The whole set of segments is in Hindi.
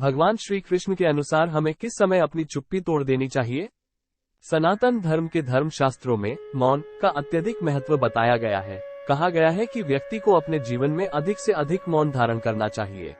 भगवान श्री कृष्ण के अनुसार हमें किस समय अपनी चुप्पी तोड़ देनी चाहिए? सनातन धर्म के धर्म शास्त्रों में मौन का अत्यधिक महत्व बताया गया है। कहा गया है कि व्यक्ति को अपने जीवन में अधिक से अधिक मौन धारण करना चाहिए।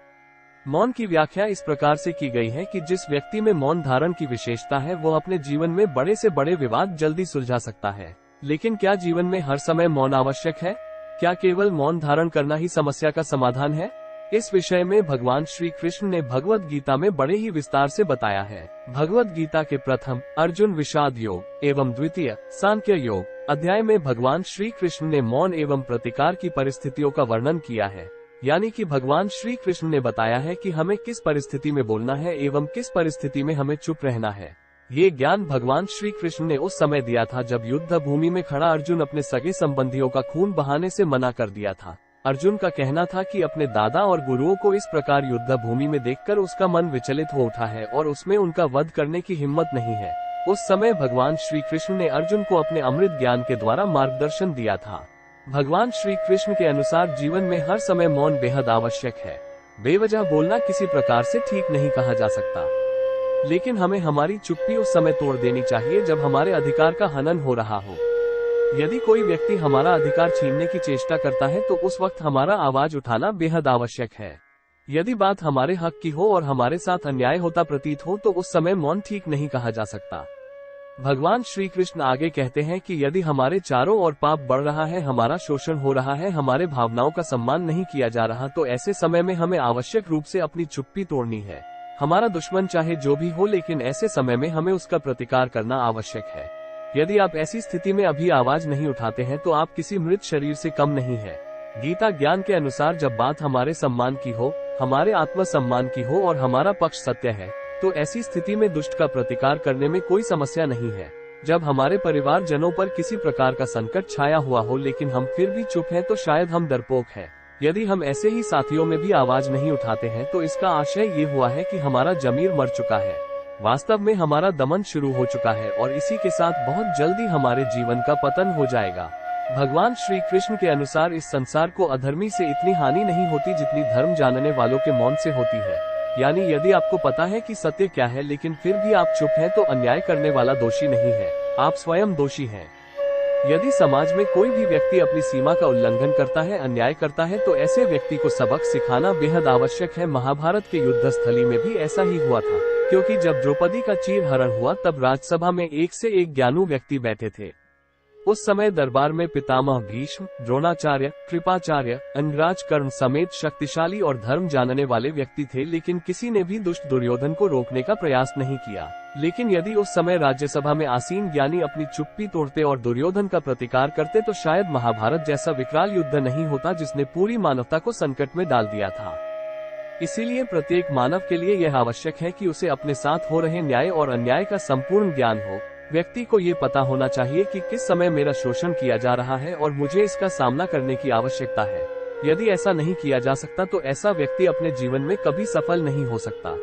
मौन की व्याख्या इस प्रकार से की गई है कि जिस व्यक्ति में मौन धारण की विशेषता है वो अपने जीवन में बड़े से बड़े विवाद जल्दी सुलझा सकता है। लेकिन क्या जीवन में हर समय मौन आवश्यक है? क्या केवल मौन धारण करना ही समस्या का समाधान है? इस विषय में भगवान श्री कृष्ण ने भगवत गीता में बड़े ही विस्तार से बताया है। भगवत गीता के प्रथम अर्जुन विषाद योग एवं द्वितीय सांख्य योग अध्याय में भगवान श्री कृष्ण ने मौन एवं प्रतिकार की परिस्थितियों का वर्णन किया है। यानी कि भगवान श्री कृष्ण ने बताया है कि हमें किस परिस्थिति में बोलना है एवं किस परिस्थिति में हमें चुप रहना है। ये ज्ञान भगवान श्री कृष्ण ने उस समय दिया था जब युद्ध भूमि में खड़ा अर्जुन अपने सगे संबंधियों का खून बहाने से मना कर दिया था। अर्जुन का कहना था कि अपने दादा और गुरुओं को इस प्रकार युद्ध भूमि में देखकर उसका मन विचलित हो उठा है और उसमें उनका वध करने की हिम्मत नहीं है। उस समय भगवान श्री कृष्ण ने अर्जुन को अपने अमृत ज्ञान के द्वारा मार्गदर्शन दिया था। भगवान श्री कृष्ण के अनुसार जीवन में हर समय मौन बेहद आवश्यक है। बेवजह बोलना किसी प्रकार से ठीक नहीं कहा जा सकता, लेकिन हमें हमारी चुप्पी उस समय तोड़ देनी चाहिए जब हमारे अधिकार का हनन हो रहा हो। यदि कोई व्यक्ति हमारा अधिकार छीनने की चेष्टा करता है तो उस वक्त हमारा आवाज उठाना बेहद आवश्यक है। यदि बात हमारे हक की हो और हमारे साथ अन्याय होता प्रतीत हो तो उस समय मौन ठीक नहीं कहा जा सकता। भगवान श्री कृष्ण आगे कहते हैं कि यदि हमारे चारों ओर पाप बढ़ रहा है, हमारा शोषण हो रहा है, हमारे भावनाओं का सम्मान नहीं किया जा रहा, तो ऐसे समय में हमें आवश्यक रूप से अपनी चुप्पी तोड़नी है। हमारा दुश्मन चाहे जो भी हो, लेकिन ऐसे समय में हमें उसका प्रतिकार करना आवश्यक है। यदि आप ऐसी स्थिति में अभी आवाज नहीं उठाते हैं तो आप किसी मृत शरीर से कम नहीं है। गीता ज्ञान के अनुसार जब बात हमारे सम्मान की हो, हमारे आत्मसम्मान की हो और हमारा पक्ष सत्य है, तो ऐसी स्थिति में दुष्ट का प्रतिकार करने में कोई समस्या नहीं है। जब हमारे परिवार जनों पर किसी प्रकार का संकट छाया हुआ हो लेकिन हम फिर भी चुप हैं तो शायद हम डरपोक हैं। यदि हम ऐसे ही साथियों में भी आवाज नहीं उठाते हैं तो इसका आशय ये हुआ है कि हमारा जमीर मर चुका है। वास्तव में हमारा दमन शुरू हो चुका है और इसी के साथ बहुत जल्दी हमारे जीवन का पतन हो जाएगा। भगवान श्री कृष्ण के अनुसार इस संसार को अधर्मी से इतनी हानि नहीं होती जितनी धर्म जानने वालों के मौन से होती है। यानी यदि आपको पता है कि सत्य क्या है लेकिन फिर भी आप चुप हैं तो अन्याय करने वाला दोषी नहीं है, आप स्वयं दोषी हैं। यदि समाज में कोई भी व्यक्ति अपनी सीमा का उल्लंघन करता है, अन्याय करता है, तो ऐसे व्यक्ति को सबक सिखाना बेहद आवश्यक है। महाभारत के युद्ध स्थली में भी ऐसा ही हुआ था, क्योंकि जब द्रौपदी का चीरहरण हुआ तब राजसभा में एक से एक ज्ञानू व्यक्ति बैठे थे। उस समय दरबार में पितामह भीष्म, द्रोणाचार्य, कृपाचार्य, अंगराज कर्ण समेत शक्तिशाली और धर्म जानने वाले व्यक्ति थे, लेकिन किसी ने भी दुष्ट दुर्योधन को रोकने का प्रयास नहीं किया। लेकिन यदि उस समय राज्यसभा में आसीन ज्ञानी अपनी चुप्पी तोड़ते और दुर्योधन का प्रतिकार करते तो शायद महाभारत जैसा विकराल युद्ध नहीं होता जिसने पूरी मानवता को संकट में डाल दिया था। इसीलिए प्रत्येक मानव के लिए यह आवश्यक है कि उसे अपने साथ हो रहे न्याय और अन्याय का संपूर्ण ज्ञान हो। व्यक्ति को ये पता होना चाहिए कि किस समय मेरा शोषण किया जा रहा है और मुझे इसका सामना करने की आवश्यकता है। यदि ऐसा नहीं किया जा सकता तो ऐसा व्यक्ति अपने जीवन में कभी सफल नहीं हो सकता।